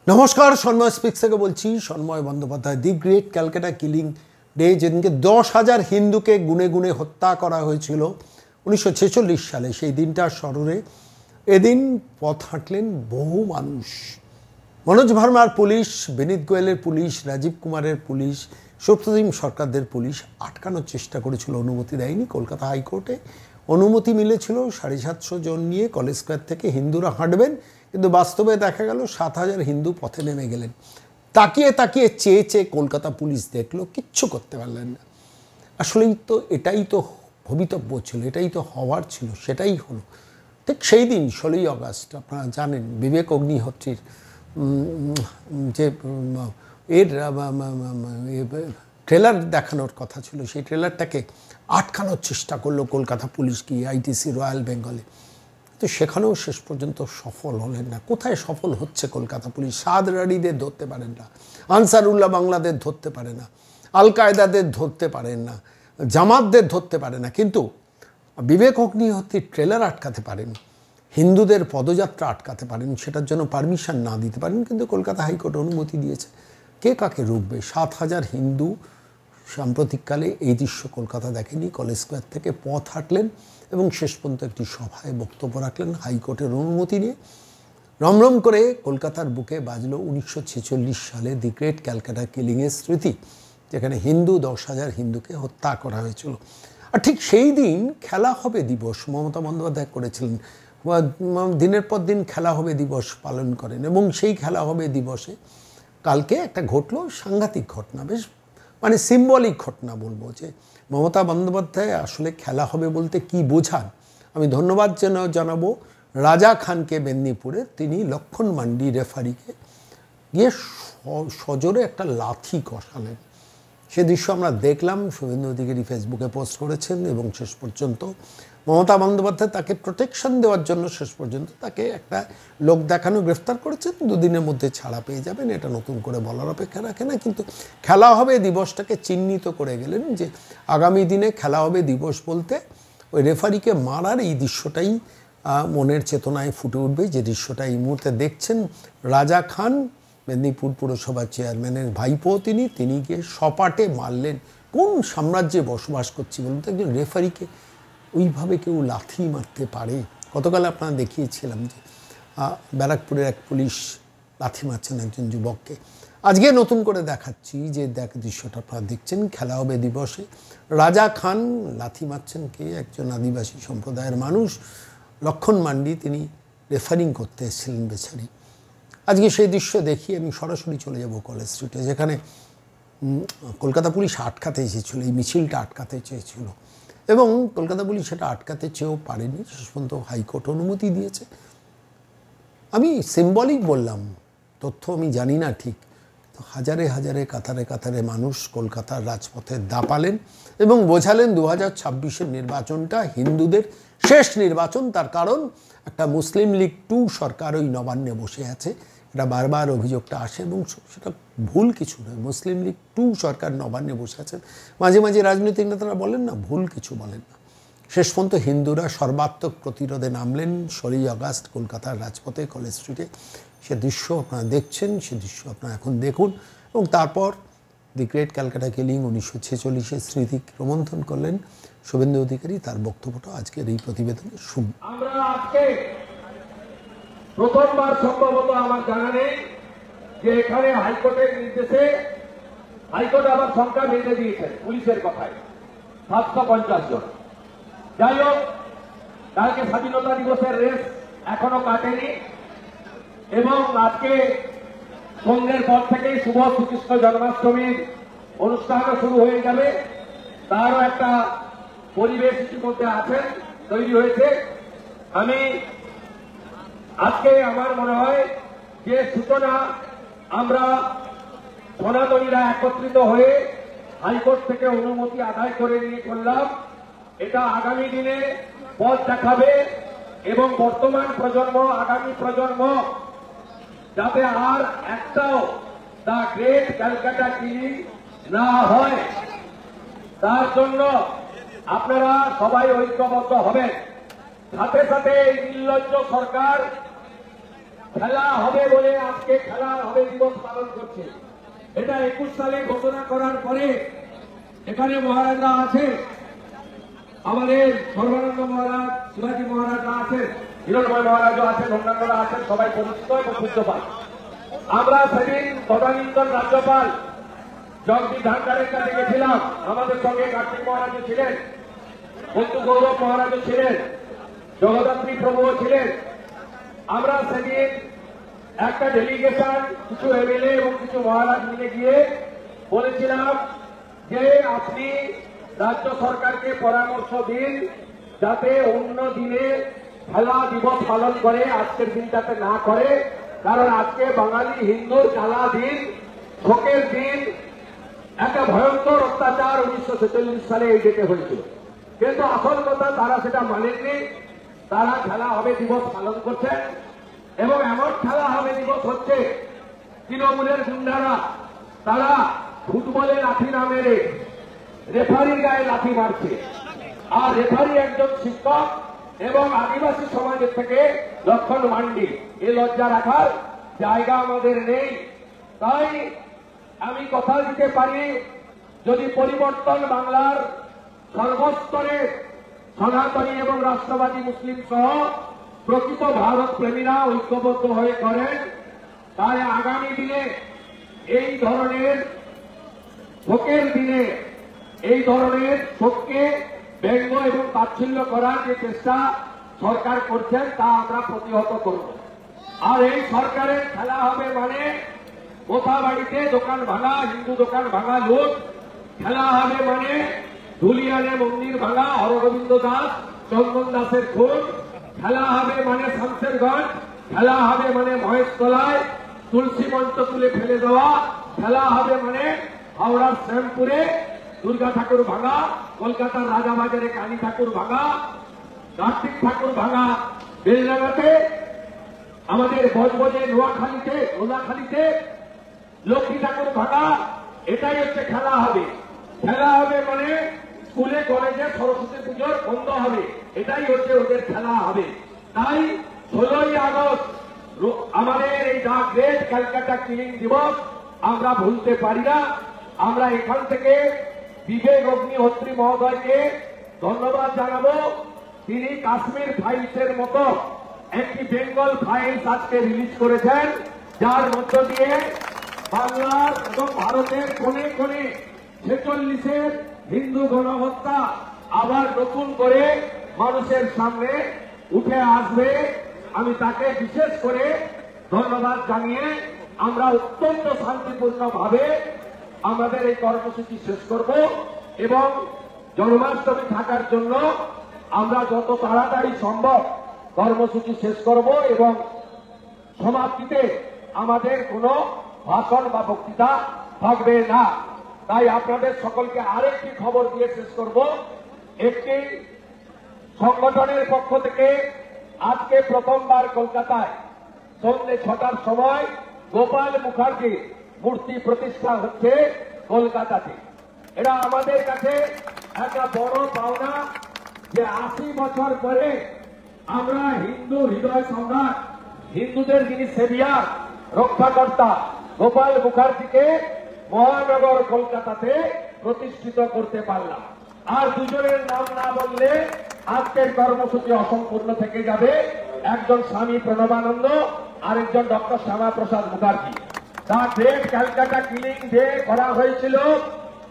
নমস্কার, সন্ময় স্পিক্স থেকে বলছি। সন্ময় বন্দ্যোপাধ্যায়। দি গ্রেট ক্যালকাটা কিলিং ডে, যেদিনকে 10,000 হিন্দুকে গুনে গুনে হত্যা করা হয়েছিল 1946 সালে, সেই দিনটার স্মরণে এদিন পথ হাঁটলেন বহু মানুষ। মনোজ ভার্মার পুলিশ, বিনীত গোয়েলের পুলিশ, রাজীব কুমারের পুলিশ, সত্যজিৎ সরকারদের পুলিশ আটকানোর চেষ্টা করেছিল, অনুমতি দেয়নি। কলকাতা হাইকোর্টে অনুমতি মিলেছিল 750 জন নিয়ে কলেজ স্কোয়ার থেকে হিন্দুরা হাঁটবেন, কিন্তু বাস্তবে দেখা গেল 7,000 হিন্দু পথে নেমে গেলেন। তাকিয়ে তাকিয়ে চেয়ে চেয়ে কলকাতা পুলিশ দেখলো, কিচ্ছু করতে পারলেন না। আসলেই তো এটাই তো ভবিতব্য ছিল, এটাই তো হওয়ার ছিল, সেটাই হলো। ঠিক সেই দিন 16ই আগস্ট, আপনারা জানেন, বিবেক অগ্নিহোত্রীর যে এর ট্রেলার দেখানোর কথা ছিল, সেই ট্রেলারটাকে আটকানোর চেষ্টা করলো কলকাতা পুলিশ কি আইটিসি রয়্যাল বেঙ্গলে। তো সেখানেও শেষ পর্যন্ত সফল হলেন না। কোথায় সফল হচ্ছে কলকাতা পুলিশ? সাদ রাড়িদের ধরতে পারেন না, আনসারুল্লাহ বাংলাদের ধরতে পারে না, আল কায়দাদের ধরতে পারেন না, জামাতদের ধরতে পারে না, কিন্তু বিবেক অগ্নিহোত্রীর ট্রেলার আটকাতে পারেন, হিন্দুদের পদযাত্রা আটকাতে পারেন, সেটার জন্য পারমিশন না দিতে পারেন, কিন্তু কলকাতা হাইকোর্ট অনুমতি দিয়েছে। কে কাকে রুখবে? 7,000 হিন্দু সাম্প্রতিককালে এই দৃশ্য কলকাতা দেখেনি, কলেজ স্কোয়ার থেকে পথ হাঁটলেন এবং শেষ পর্যন্ত একটি সভায় বক্তব্য রাখলেন হাইকোর্টের অনুমতি নিয়ে। রমরম করে কলকাতার বুকে বাজলো 1946 সালে দি গ্রেট ক্যালকাটা কিলিংয়ের স্মৃতি, যেখানে হিন্দু 10,000 হিন্দুকে হত্যা করা হয়েছিল। আর ঠিক সেই দিন খেলা হবে দিবস মমতা বন্দ্যোপাধ্যায় করেছিলেন, দিনের পর দিন খেলা হবে দিবস পালন করেন, এবং সেই খেলা হবে দিবসে কালকে একটা ঘটলো সাংঘাতিক ঘটনা, বেশ মানে সিম্বলিক ঘটনা বলবো, যে মমতা বন্দ্যোপাধ্যায় আসলে খেলা হবে বলতে কি বোঝান। আমি ধন্যবাদ জানাবো রাজা খানকে, মেদিনীপুরে, তিনি লক্ষণ মান্ডি রেফারিকে গিয়ে সজোরে একটা লাথি কষালেন। সে দৃশ্য আমরা দেখলাম, শুভেন্দু অধিকারী ফেসবুকে পোস্ট করেছেন, এবং শেষ পর্যন্ত মমতা বন্দ্যোপাধ্যায় তাকে প্রোটেকশন দেওয়ার জন্য শেষ পর্যন্ত তাকে একটা লোক দেখানো গ্রেফতার করেছেন। 2 দিনের মধ্যে ছাড়া পেয়ে যাবেন, এটা নতুন করে বলার অপেক্ষা রাখে না। কিন্তু খেলা হবে দিবসটাকে চিহ্নিত করে গেলেন, যে আগামী দিনে খেলা হবে দিবস বলতে ওই রেফারিকে মারার এই দৃশ্যটাই মনের চেতনায় ফুটে উঠবে, যে দৃশ্যটা এই মুহূর্তে দেখছেন। রাজা খান, মেদিনীপুর পুরসভার চেয়ারম্যানের ভাইপো, তিনি গিয়ে সপাটে মারলেন। কোন সাম্রাজ্যে বসবাস করছি বলুন তো, একজন রেফারিকে ওইভাবে কেউ লাথি মারতে পারে? গতকাল আপনারা দেখিয়েছিলাম যে ব্যারাকপুরের এক পুলিশ লাথি মারছেন একজন যুবককে। আজকে নতুন করে দেখাচ্ছি, যে দৃশ্যটা আপনারা দেখছেন খেলা হবে দিবসে। রাজা খান লাথি মারছেন কে? একজন আদিবাসী সম্প্রদায়ের মানুষ, লক্ষণ মান্ডি, তিনি রেফারিং করতে এসেছিলেন বেচারি। আজকে সেই দৃশ্য দেখি আমি সরাসরি চলে যাব কলেজ স্ট্রিটে, যেখানে কলকাতা পুলিশ আটকাতে চেয়েছিল, এই মিছিলটা আটকাতে চেয়েছিল, এবং কলকাতা পুলিশ সেটা আটকাতে চেয়েও পারেনি। শেষ পর্যন্ত হাইকোর্ট অনুমতি দিয়েছে। আমি সিম্বলিক বললাম, তথ্য আমি জানি না ঠিক, তো হাজারে হাজারে কাতারে কাতারে মানুষ কলকাতার রাজপথে দাপালেন এবং বোঝালেন 2026-এর নির্বাচনটা হিন্দুদের শেষ নির্বাচন। তার কারণ একটা মুসলিম লীগ 2 সরকার ওই নবান্নে বসে আছে, এটা বারবার অভিযোগটা আসে, এবং সেটা ভুল কিছু নয়। মুসলিম লীগ 2 সরকার নবান্নে বসে আছেন। মাঝে মাঝে রাজনৈতিক নেতারা বলেন না, ভুল কিছু বলেন না। শেষ পর্যন্ত হিন্দুরা সর্বাত্মক প্রতিরোধে নামলেন 16ই আগস্ট কলকাতার রাজপথে, কলেজ স্ট্রিটে। সে দৃশ্য আপনারা দেখছেন, সে দৃশ্য আপনারা এখন দেখুন। এবং তারপর দি গ্রেট ক্যালকাটা কিলিং 1946-এর স্মৃতি রোমন্থন করলেন শুভেন্দু অধিকারী। তার বক্তব্যটা আজকের এই প্রতিবেদনে শুনুন। আমরা আজকে প্রথমবার সম্ভবত আমার জানা নেই যে এখানে হাইকোর্টের নির্দেশে হাইকোর্ট আবার সংখ্যা বেঁধে দিয়েছেন পুলিশের কথায় 750 জন। যাই হোক, কালকে স্বাধীনতা দিবসের রেস এখনো কাটেনি, এবং আজকে সন্ধ্যের পর থেকেই শুভ শ্রীকৃষ্ণ জন্মাষ্টমীর অনুষ্ঠানও শুরু হয়ে যাবে। তারও একটা পরিবেশ ইতিমধ্যে আছেন, তৈরি হয়েছে। আমি আজকে আমার মনে হয় যে সূচনা আমরা সনাতনীরা একত্রিত হয়ে হাইকোর্ট থেকে অনুমতি আদায় করে নিয়ে করলাম, এটা আগামী দিনে পথ দেখাবে, এবং বর্তমান প্রজন্ম, আগামী প্রজন্ম যাতে আর একটাও দ্য গ্রেট ক্যালকাটা কিলিং না হয়, তার জন্য আপনারা সবাই ঐক্যবদ্ধ হবেন। সাথে সাথে এই নির্লজ্জ সরকার খেলা হবে বলে আজকে খেলা হবে দিবস পালন করছে। এটা 21 সালে ঘোষণা করার পরে এখানে মহারাজরা আছে, আমাদের সর্বানন্দ মহারাজ, শিবাজী মহারাজরা আছেন, হিরণময় মহারাজও আছেন, অন্যান্যরা আছেন, সবাই পরিচিত এবং পূজ্যপাল। আমরা সেদিন তদানীন্তন রাজ্যপাল জগদীপ ধনখড়ের কাছে গেছিলাম। আমাদের সঙ্গে কার্তিক মহারাজও ছিলেন, বন্ধু গৌরব মহারাজও ছিলেন, জগদ্ধাত্রী প্রভুও ছিলেন। আমরা সেদিন একটা ডেলিগেশন, কিছু এমএলএ এবং কিছু মহারাজ মিলে গিয়ে বলেছিলাম যে আপনি রাজ্য সরকারকে পরামর্শ দিন যাতে অন্য দিনে খেলা দিবস পালন করে, আজকের দিনটাতে না করে। কারণ আজকে বাঙালি হিন্দুর খেলা দিন, শোকের দিন, একটা ভয়ঙ্কর অত্যাচার 1946 সালে এই ডেটে হয়েছিল। কিন্তু আসল কথা তারা সেটা মানেননি। তারা খেলা হবে দিবস পালন করছেন এবং এমন খেলা হবে দিবস হচ্ছে, তৃণমূলের গুন্ডারা তারা ফুটবলে লাঠি না মেরে রেফারির গায়ে লাঠি মারছে। আর রেফারি একজন শিক্ষক এবং আদিবাসী সমাজের থেকে লক্ষণ মান্ডি। এ লজ্জা রাখার জায়গা আমাদের নেই। তাই আমি কথা দিতে পারি, যদি পরিবর্তন বাংলার সর্বস্তরের সনাতনী এবং রাষ্ট্রবাদী মুসলিম সহ প্রকৃত ভারত প্রেমীরা ঐক্যবদ্ধ হয়ে করেন, তাই আগামী দিনে এই ধরনের শোকের দিনে এই ধরনের শোককে ব্যঙ্গ এবং তাচ্ছিল্য করার যে চেষ্টা সরকার করছেন তা আমরা প্রতিহত করব। আর এই সরকারের খেলা হবে মানে কোথা বাড়িতে দোকান ভাঙা, হিন্দু দোকান ভাঙা, লুট। খেলা হবে মানে ধুলিয়ানে মন্দির ভাঙা, হরগোবিন্দ দাস, চন্দন দাসের খুন। খেলা হবে মানে শামসেরগঞ্জ। খেলা হবে মানে মহেশতলায় তুলসী মঞ্চ তুলে ফেলে দেওয়া। খেলা হবে মানে হাওড়ার শ্যামপুরে দুর্গা ঠাকুর ভাঙা, কলকাতার রাজাবাজারে কালী ঠাকুর ভাঙা, কার্তিক ঠাকুর ভাঙা, বেলডাঙ্গাতে, আমাদের বজবজে নোয়াখালীতে লক্ষ্মী ঠাকুর ভাঙা। এটাই হচ্ছে খেলা হবে। খেলা হবে মানে স্কুলে কলেজে সরস্বতী পুজোর বন্ধ হবে। এটাই হচ্ছে ওদের খেলা হবে। তাই 16ই আগস্ট আমাদের এই দ্য গ্রেট ক্যালকাটা কিলিং দিবস আমরা ভুলতে পারি না। আমরা এখান থেকে বিবেক অগ্নিহোত্রী মহোদয়কে ধন্যবাদ জানাবো। তিনি কাশ্মীর ফাইলসের মতো একটি বেঙ্গল ফাইলস আজকে রিলিজ করেছেন, যার মধ্য দিয়ে বাংলার এবং ভারতের কোণে কোণে 46-এর হিন্দু গণহত্যা আবার নতুন করে মানুষের সামনে উঠে আসবে। আমি তাকে বিশেষ করে ধন্যবাদ জানিয়ে আমরা অত্যন্ত শান্তিপূর্ণভাবে আমাদের এই কর্মসূচি শেষ করব এবং জন্মাষ্টমী থাকার জন্য আমরা যত তাড়াতাড়ি সম্ভব কর্মসূচি শেষ করব এবং সমাপ্তিতে আমাদের কোনো ভাষণ বা বক্তৃতা থাকবে না। তাই আপনাদের সকলকে আরেকটি খবর দিয়ে শেষ করব। একটি সংগঠনের পক্ষ থেকে আজকে প্রথমবার কলকাতায় সন্ধ্যে 6টার সময় গোপাল মুখার্জি মূর্তি প্রতিষ্ঠা হচ্ছে কলকাতাতে। এটা আমাদের কাছে একটা বড় পাওনা যে 80 বছর পরে আমরা হিন্দু হৃদয় সম্রাট, হিন্দুদের যিনি সেভিয়ার, রক্ষাকর্তা গোপাল মুখার্জিকে মহানগর কলকাতাতে প্রতিষ্ঠিত করতে পারলাম। আর দুজনের নাম না বললে আজকের কর্মসূচি অসম্পূর্ণ থেকে যাবে। একজন স্বামী প্রণবানন্দ, আরেকজন doctor Shyama Prasad Mukherjee. The great Calcutta killing day করা হয়েছিল।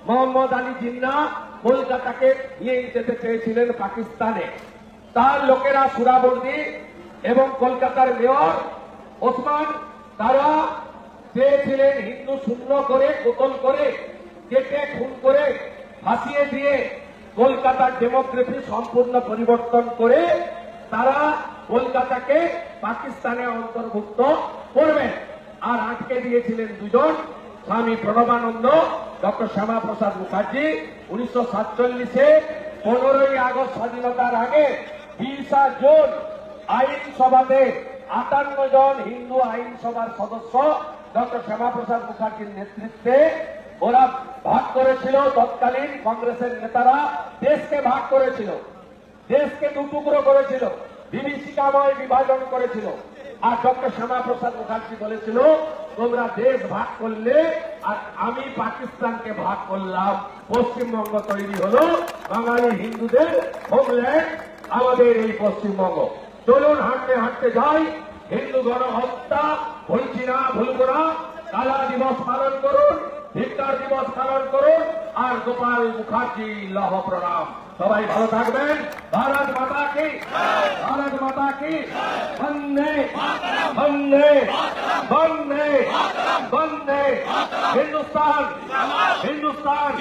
মোহাম্মদ আলী জিন্নাহ কলকাতাকে নিয়ে যেতে চেয়েছিলেন পাকিস্তানে। তার লোকেরা সুরাবর্দী এবং কলকাতার মেয়র ওসমান, তারা চেয়েছিলেন হিন্দু শূন্য করে, কোতল করে, কেটে খুন করে, ফাঁসিয়ে দিয়ে কলকাতার ডেমোগ্রাফি সম্পূর্ণ পরিবর্তন করে তারা কলকাতাকে পাকিস্তানে অন্তর্ভুক্ত করবেন। আর আটকে দিয়েছিলেন দুজন, স্বামী প্রণবানন্দ, ডক্টর শ্যামাপ্রসাদ মুখার্জি। 1947-এ 15ই আগস্ট স্বাধীনতার আগে 20 জুন আইনসভাতে 58 জন হিন্দু আইনসভার সদস্য ডক্টর শ্যামাপ্রসাদ মুখার্জির নেতৃত্বে ওরা ভাগ করেছিল। তৎকালীন কংগ্রেসের নেতারা দেশকে ভাগ করেছিল, দেশকে দুটুকরো করেছিল, বিভীষিকাময় বিভাজন করেছিল। আর ডক্টর শ্যামাপ্রসাদ মুখার্জি বলেছিল তোমরা দেশ ভাগ করলে আর আমি পাকিস্তানকে ভাগ করলাম, পশ্চিমবঙ্গ তৈরি হলো বাঙালি হিন্দুদের হোমল্যান্ড, আমাদের এই পশ্চিমবঙ্গ। চলুন হাঁটতে হাঁটতে যাই, হিন্দু গণহত্যা ভুলছি না, ভুলবো না। কালা দিবস পালন করুন, ভিক্টর দিবস পালন করুন, আর গোপাল মুখার্জি লহ প্রণাম। সবাই ভালো থাকবেন। ভারত মাতা কি, ভারত মাতা কি, বন্দে বন্দে বন্দে বন্দে। হিন্দুস্তান, হিন্দুস্তান।